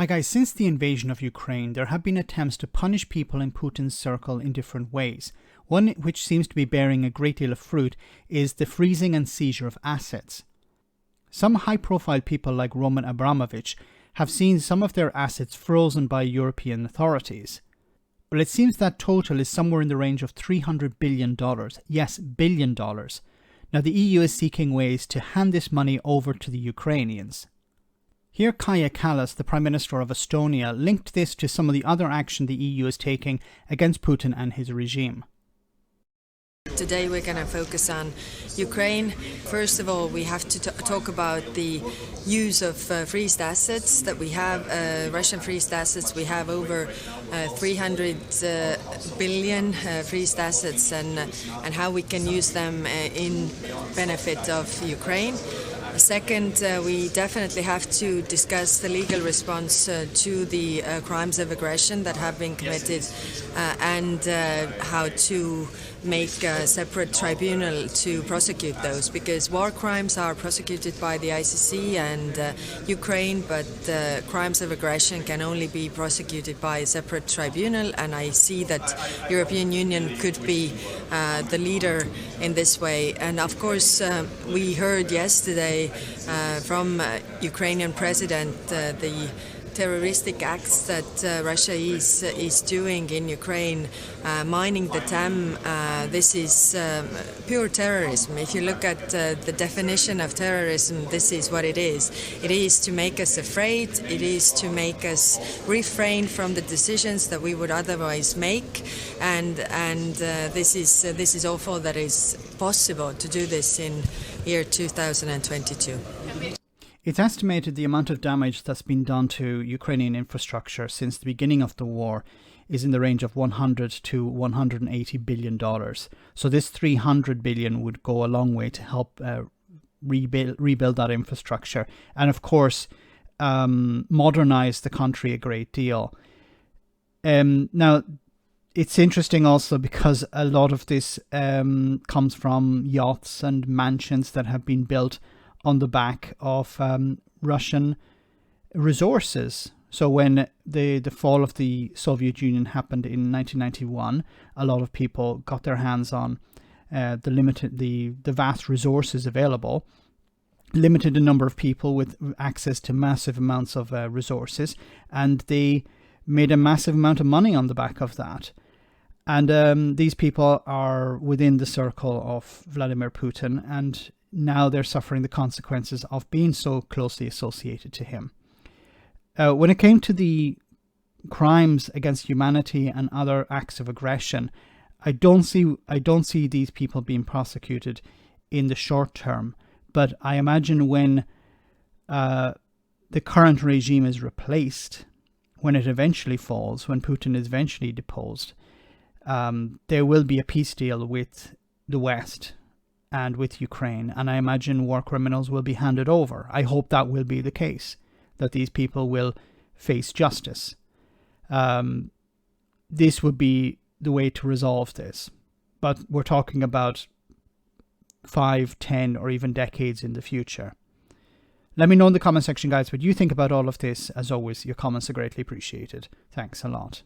Hi guys, since the invasion of Ukraine, there have been attempts to punish people in Putin's circle in different ways. One which seems to be bearing a great deal of fruit is the freezing and seizure of assets. Some high-profile people like Roman Abramovich have seen some of their assets frozen by European authorities. But it seems that total is somewhere in the range of $300 billion. Yes, billion dollars. Now the EU is seeking ways to hand this money over to the Ukrainians. Here Kaja Kallas, the Prime Minister of Estonia, linked this to some of the other action the EU is taking against Putin and his regime. Today we're going to focus on Ukraine. First of all, we have to talk about the use of freezed assets that we have, Russian freezed assets. We have over 300 billion freezed assets and how we can use them in benefit of Ukraine. Second, we definitely have to discuss the legal response to the crimes of aggression that have been committed and how to make a separate tribunal to prosecute those, because war crimes are prosecuted by the ICC and Ukraine, but crimes of aggression can only be prosecuted by a separate tribunal, and I see that European Union could be the leader in this way. And of course, we heard yesterday from Ukrainian President the terroristic acts that Russia is doing in Ukraine, mining the dam. This is pure terrorism. If you look at the definition of terrorism, this is what it is. It is to make us afraid. It is to make us refrain from the decisions that we would otherwise make. And this is awful that it's possible to do this in year 2022. It's estimated the amount of damage that's been done to Ukrainian infrastructure since the beginning of the war is in the range of $100 to $180 billion. So this $300 billion would go a long way to help rebuild that infrastructure and, of course, modernize the country a great deal. Now, it's interesting also because a lot of this comes from yachts and mansions that have been built on the back of Russian resources. So when the fall of the Soviet Union happened in 1991, a lot of people got their hands on the vast resources available, limited the number of people with access to massive amounts of resources, and they made a massive amount of money on the back of that. And these people are within the circle of Vladimir Putin, and now they're suffering the consequences of being so closely associated to him. When it came to the crimes against humanity and other acts of aggression, I don't see these people being prosecuted in the short term. But I imagine when the current regime is replaced, when it eventually falls, when Putin is eventually deposed, there will be a peace deal with the West and with Ukraine, and I imagine war criminals will be handed over. I hope that will be the case, that these people will face justice. This would be the way to resolve this. But we're talking about 5, 10, or even decades in the future. Let me know in the comment section, guys, what you think about all of this. As always, your comments are greatly appreciated. Thanks a lot.